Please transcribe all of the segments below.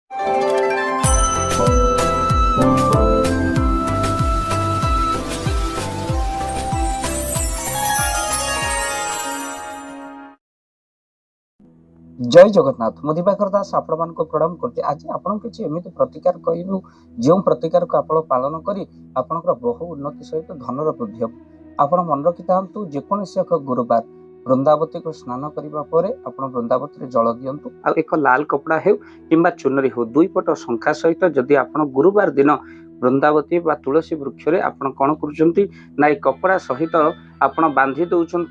जय जगन्नाथ मु दिवाकर दास आपण प्रणाम करते आज आपण किसी एमती प्रतिकार कहूँ जो प्रतिकार को आप पालन कर बहु उन्नति सहित धनर वृद्धि हम आपण मन रखि था जेकोसी एक गुरुवार वृंदावती को स्नान करने वृंदावती जल दिंतु आ एक लाल कपड़ा हो कि चुनरी हो दुई पट शंखा सहित जदि आप गुरुवार दिन वृंदावती बा तुलसी वृक्ष आपण कौन कर कपड़ा सहित आपण बांधी दौरान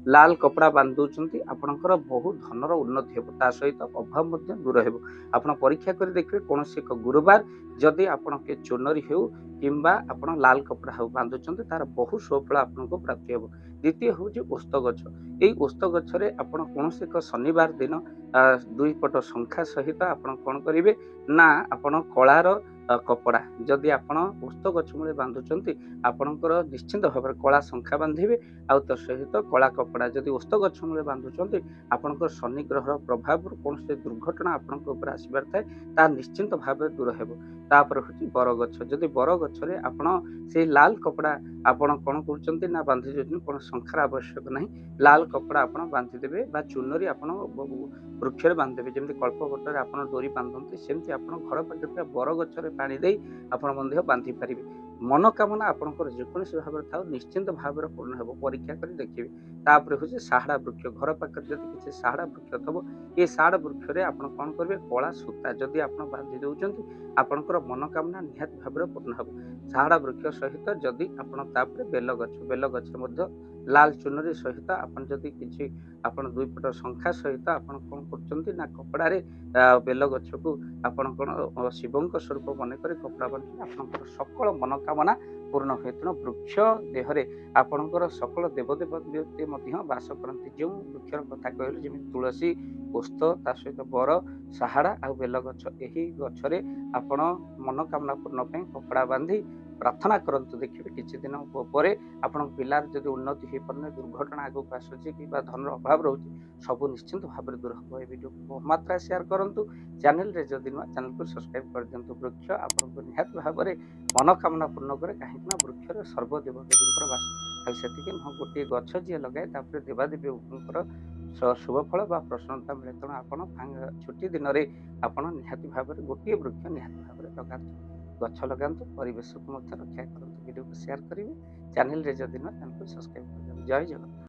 लाल कपड़ा बांध दौरान आपणकर बहुत धनर उन्नति हो सहित अभाव दूर हो आप परीक्षा कर देखिए कौन एक गुरुवार जदि आपण के चुनरी हो कि लाल कपड़ा हो बांधुंट तार बहुत सुफल आपको प्राप्ति हो। द्वितीय हूँ ओस्त गछ यही ओस्त गछरे आपण कौन एक शनिवार दिन दुई पट शंखा सहित आपण कौन करेंगे ना आपण कलार कपड़ा जदि आपण ओस्त गछ मूले बांधुंट आपणकर निश्चिंत भाव कला शंखा बांधे आउ तो सहित कला कपड़ा जदि ओस्त गछ मूले बांधुंट आपणकर शनि ग्रहर प्रभाव कौन से दुर्घटना आपण आसबार थाए ता निश्चिंत भाव दूर हो। तापर हूँ बरगछ जदि बरगछरे आपण से लाल कपड़ा आपण कौन कर ना बांधि दे कौन शंखार आवश्यक नहीं लाल कपड़ा आपण बांधिदेवे बा चुनरी आपण वृक्ष बांधिदेवे जमी कल्पवटर आप डोरी बांधते सेमती आप घर पाखे बरगछरे पानी दे आपण बांधि पारे मनोकामना आपंकर जेकोसी भाव था निश्चिंत भाव पूर्ण हो परीक्षा कर देखिए। तापर हूँ साहड़ा वृक्ष घर पाखे जब किसी साहड़ा वृक्ष थो ये साहड़ा वृक्ष आप कौन करेंगे कला सूता जदि आप बांधि दौरान आपंकर मनोकामना निहाती भाव पूर्ण हो। साहड़ा वृक्ष सहित जदि आप बेल गछ लाल चुनरी सहित आपन जदि किसी आपन दुई पट शंखा सहित आपन कौन कर कपड़ा बेल गछ को आपन कौन शिवों स्वरूप मनकर कपड़ा बांधि आपंकर सकल मनोकामना पूर्ण हुए। तेणु वृक्ष देहरे आपणकर सकल देवदेव बास करती जो वृक्षर कथा कहले जमी तुलसी ओस्त ता सहित बर साहड़ा आ बेल गछ यही गछरे आपण मनोकामना पूर्ण कपड़ा बांधि प्रार्थना करंतु देखिए किसी दिन पर आपण पिलार जदि उन्नति हो पारे दुर्घटना आगक आसूची कि धनर अभाव रोचे सब निश्चिंत भाव दूर हम। ये वीडियो बहुत मात्रा शेयर करूँ चैनल रे जदि नुआ चैनल को सब्सक्राइब कर दिंतु। वृक्ष आपको निहाती भाव में मनोकामना पूर्ण करे कहीं वृक्षर सर्वदेव देवी बास खाली से गोटे गछ जी लगाए तापर देवादेवी शुभ फल बा प्रसन्नता मिले। तेणु आप छुट्टी दिन में आपड़ निहाती भाव में गोटे वृक्ष निहाती भाव में लगातु गछ लगातु परिवेश को रक्षा करूँ। वीडियो को शेयर करेंगे चैनल रे जदि नुआ चैनल को सब्सक्राइब कर। जय जगन्नाथ।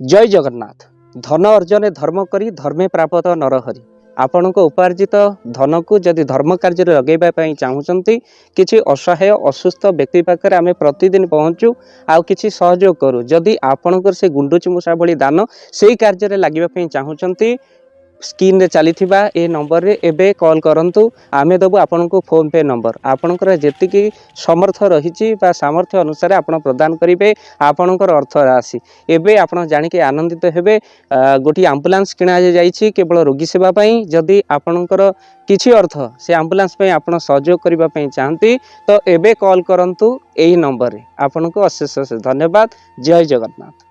जय जगन्नाथ। धन अर्जन धर्म करी धर्मे प्राप्त नरहरि आपण उपार्जित धन को जदि धर्म कार्य लगेगा चाहूँगी किसी असहाय असुस्थ व्यक्ति पाखे आम प्रतिदिन पहुँचू आउ किसी सहयोग करूँ जदि आपणकर से गुंडुची मूषा भली दान से कार्य लगे चाहूँगी स्क्रीन रे चली ए नंबर रे एबे कॉल करंतु आमे दबु आपनको फोन पे नंबर आपणकर जेतिकी समर्थ रही सामर्थ्य अनुसार आपण प्रदान करेंगे आपणकर अर्थ राशि एबे आपण जानिके आनंदित हेबे। गोटी एम्बुलेंस किणा जाइछि केवल रोगी सेवा पई जदि आपणकर किछि अर्थ से एम्बुलेंस पई आपण सहयोग करिबा पई चाहंती तो एबे कॉल करंतु एही नंबर रे आपनको अशेष धन्यवाद। जय जगन्नाथ।